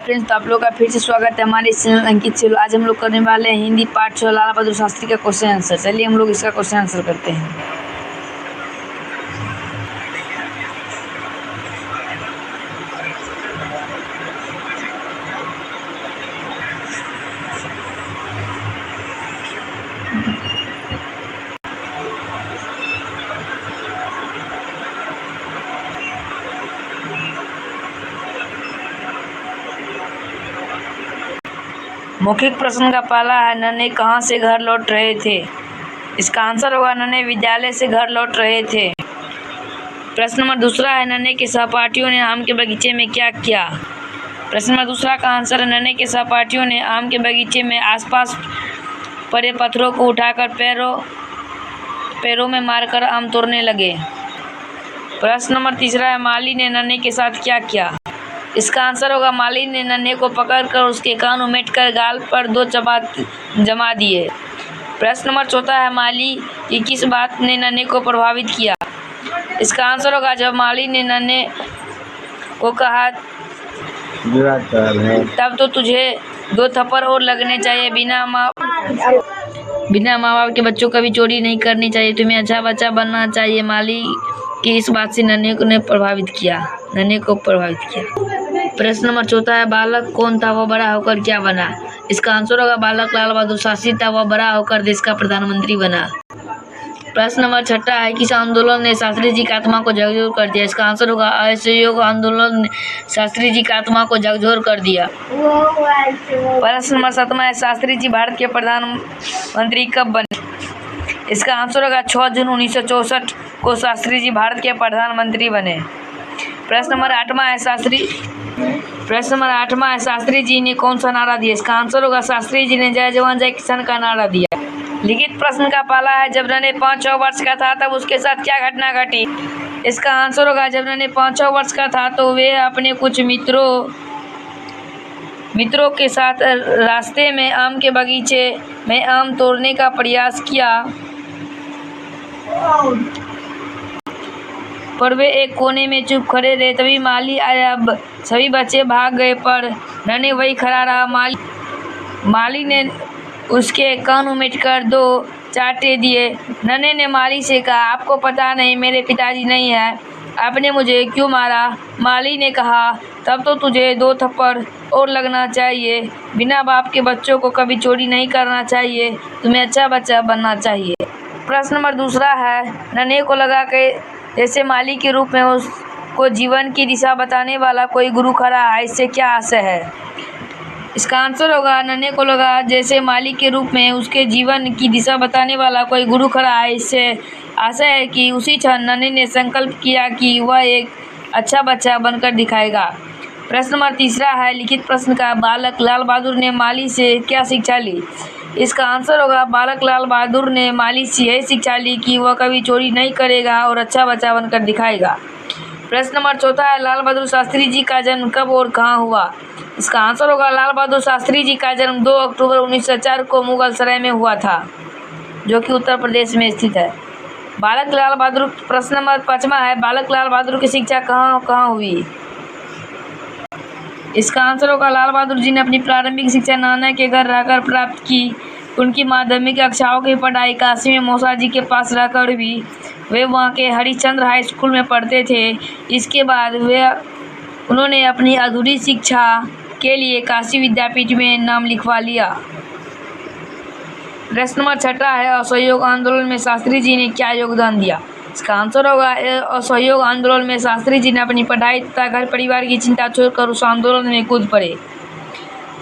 Friends, तो आप लोग का फिर से स्वागत है हमारे इस चैनल अंकित चलो। आज हम लोग करने वाले हैं हिंदी पार्ट 6 लाला बहादुर शास्त्री का क्वेश्चन आंसर। चलिए हम लोग इसका क्वेश्चन आंसर करते हैं। मौखिक प्रश्न का पहला है, नन्हे कहाँ से घर लौट रहे थे। इसका आंसर होगा नन्हे विद्यालय से घर लौट रहे थे। प्रश्न नंबर दूसरा है, नन्हे के सहपाठियों ने आम के बगीचे में क्या किया। प्रश्न नंबर दूसरा का आंसर है, नन्हे के सहपाठियों ने आम के बगीचे में आसपास पड़े पत्थरों को उठाकर पैरों में मारकर आम तोड़ने लगे। प्रश्न नंबर तीसरा है, माली ने नन्हे के साथ क्या किया। इसका आंसर होगा माली ने नन्हे को पकड़कर उसके कान उमेटकर गाल पर 2 चपात जमा दिए। प्रश्न नंबर चौथा है, माली की किस बात ने नन्हे को प्रभावित किया। इसका आंसर होगा जब माली ने नन्हे को कहा तब तो तुझे 2 थप्पड़ और लगने चाहिए, बिना माँ बाप के बच्चों का भी चोरी नहीं करनी चाहिए, तुम्हें अच्छा बच्चा बनना चाहिए। माली की इस बात से नन्हे को प्रभावित किया। प्रश्न नंबर चौथा है, बालक कौन था, वह बड़ा होकर क्या बना। इसका आंसर होगा बालक लाल बहादुर शास्त्री था, वह बड़ा होकर देश का प्रधानमंत्री बना। प्रश्न नंबर छठा है, किस आंदोलन ने शास्त्री जी की आत्मा को झकझोर कर दिया। इसका आंसर होगा असहयोग आंदोलन ने शास्त्री जी की आत्मा को झकझोर कर दिया। प्रश्न नंबर 7 है, शास्त्री जी भारत के प्रधानमंत्री कब बने। इसका आंसर होगा 6 जून 1964 को शास्त्री जी भारत के प्रधानमंत्री बने। प्रश्न नंबर 8 है, शास्त्री जी ने कौन सा नारा दिया। इसका आंसर होगा शास्त्री जी ने जय जवान जय किसान का नारा दिया। लिखित प्रश्न का पहला है, जब नन्हे 5-6 वर्ष का था तब उसके साथ क्या घटना घटी। इसका आंसर होगा जब नन्हे 5-6 वर्ष का था तो वे अपने कुछ मित्रों के साथ रास्ते में आम के बगीचे में आम तोड़ने का प्रयास किया, पर वे एक कोने में चुप खड़े रहे। तभी माली आया, सभी बच्चे भाग गए पर नन्हे वही खड़ा रहा। माली ने उसके कान उमेटकर 2 चांटे दिए। नन्हे ने माली से कहा, आपको पता नहीं मेरे पिताजी नहीं है, आपने मुझे क्यों मारा। माली ने कहा, तब तो तुझे 2 थप्पड़ और लगना चाहिए, बिना बाप के बच्चों को कभी चोरी नहीं करना चाहिए, तुम्हें अच्छा बच्चा बनना चाहिए। प्रश्न नंबर दूसरा है, नन्हे को लगा कि जैसे माली के रूप में उसको जीवन की दिशा बताने वाला कोई गुरु खड़ा है, इससे क्या आशय है। इसका आंसर होगा नन्हे को लगा जैसे माली के रूप में उसके जीवन की दिशा बताने वाला कोई गुरु खड़ा है, इससे आशय है कि उसी क्षण नन्हे ने संकल्प किया कि वह एक अच्छा बच्चा बनकर दिखाएगा। प्रश्न नंबर तीसरा है, लिखित प्रश्न का, बालक लाल बहादुर ने माली से क्या शिक्षा ली। इसका आंसर होगा बालक लाल बहादुर ने माली से यही शिक्षा ली कि वह कभी चोरी नहीं करेगा और अच्छा बच्चा बनकर दिखाएगा। प्रश्न नंबर चौथा है, लाल बहादुर शास्त्री जी का जन्म कब और कहाँ हुआ। इसका आंसर होगा लाल बहादुर शास्त्री जी का जन्म 2 अक्टूबर 1904 को मुगलसराय में हुआ था, जो कि उत्तर प्रदेश में स्थित है। बालक लाल बहादुर। प्रश्न नंबर 5 है, बालक लाल बहादुर की शिक्षा कहाँ हुई। इसका आंसर होगा लाल बहादुर जी ने अपनी प्रारंभिक शिक्षा नाना के घर रहकर प्राप्त की। उनकी माध्यमिक कक्षाओं की पढ़ाई काशी में मौसा जी के पास रहकर हुई। वे वहाँ के हरिश्चंद्र हाई स्कूल में पढ़ते थे। इसके बाद उन्होंने अपनी अधूरी शिक्षा के लिए काशी विद्यापीठ में नाम लिखवा लिया। प्रश्न नंबर 6 है, असहयोग आंदोलन में शास्त्री जी ने क्या योगदान दिया। इसका आंसर होगा असहयोग आंदोलन में शास्त्री जी ने अपनी पढ़ाई तथा घर परिवार की चिंता छोड़कर उस आंदोलन में कूद पड़े।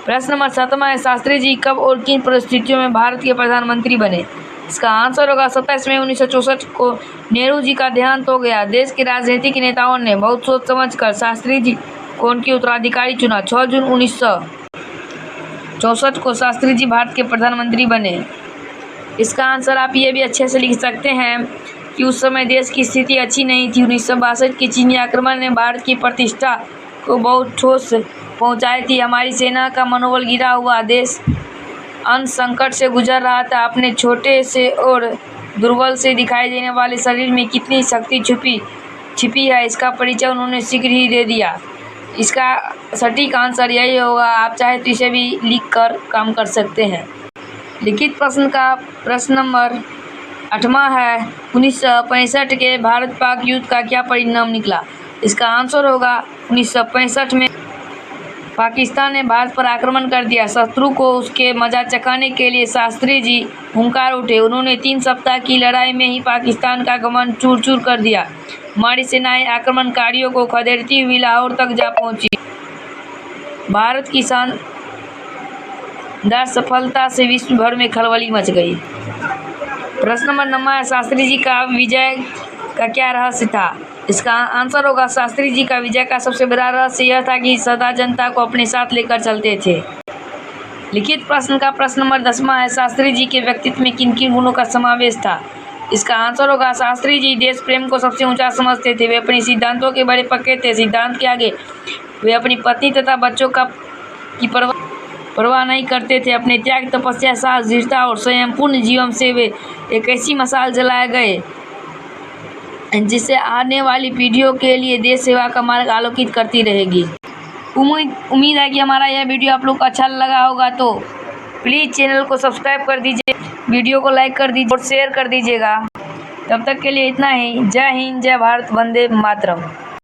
प्रश्न नंबर 7 है, शास्त्री जी कब और किन परिस्थितियों में भारत के प्रधानमंत्री बने। इसका आंसर होगा 27 मई 1964 को नेहरू जी का देहांत हो गया। देश के राजनीतिक नेताओं ने बहुत सोच समझ कर शास्त्री जी को उनके उत्तराधिकारी चुना। 6 जून 1964 को शास्त्री जी भारत के प्रधानमंत्री बने। इसका आंसर आप ये भी अच्छे से लिख सकते हैं कि उस समय देश की स्थिति अच्छी नहीं थी। 1962 के चीनी आक्रमण ने भारत की प्रतिष्ठा को बहुत ठोस पहुंचाई थी। हमारी सेना का मनोबल गिरा हुआ, देश अन्न संकट से गुजर रहा था। अपने छोटे से और दुर्बल से दिखाई देने वाले शरीर में कितनी शक्ति छिपी है, इसका परिचय उन्होंने शीघ्र ही दे दिया। इसका सटीक आंसर यही होगा। आप चाहे तो इसे भी लिख कर काम कर सकते हैं। लिखित प्रश्न का प्रश्न नंबर 8वां है, 1965 के भारत पाक युद्ध का क्या परिणाम निकला? इसका आंसर होगा 1965 में पाकिस्तान ने भारत पर आक्रमण कर दिया। शत्रु को उसके मजा चखाने के लिए शास्त्री जी हुंकार उठे। उन्होंने 3 सप्ताह की लड़ाई में ही पाकिस्तान का घमंड चूर चूर कर दिया। हमारी सेनाएं आक्रमणकारियों को खदेड़ती हुई लाहौर तक जा पहुंची। भारत की शानदार सफलता से विश्व भर में खलबली मच गई। प्रश्न नंबर 9 है, शास्त्री जी का विजय का क्या रहस्य था? इसका आंसर होगा शास्त्री जी का विजय का सबसे बड़ा रहस्य यह था कि सदा जनता को अपने साथ लेकर चलते थे। लिखित प्रश्न का प्रश्न नंबर 10वां है, शास्त्री जी के व्यक्तित्व में किन किन गुणों का समावेश था? इसका आंसर होगा शास्त्री जी देश प्रेम को सबसे ऊंचा समझते थे। वे अपने सिद्धांतों के बड़े पक्के थे। सिद्धांत के आगे वे अपनी पत्नी तथा बच्चों की परवाह नहीं करते थे। अपने त्याग, तपस्या, साहस, दृढ़ता और संयमपूर्ण जीवन से वे एक ऐसी मशाल जलाए गए जिससे आने वाली पीढ़ियों के लिए देश सेवा का मार्ग आलोकित करती रहेगी। उम्मीद है कि हमारा यह वीडियो आप लोग को अच्छा लगा होगा, तो प्लीज़ चैनल को सब्सक्राइब कर दीजिए, वीडियो को लाइक कर दीजिए और शेयर कर दीजिएगा। तब तक के लिए इतना ही। जय हिंद, जय भारत, वंदे मातरम।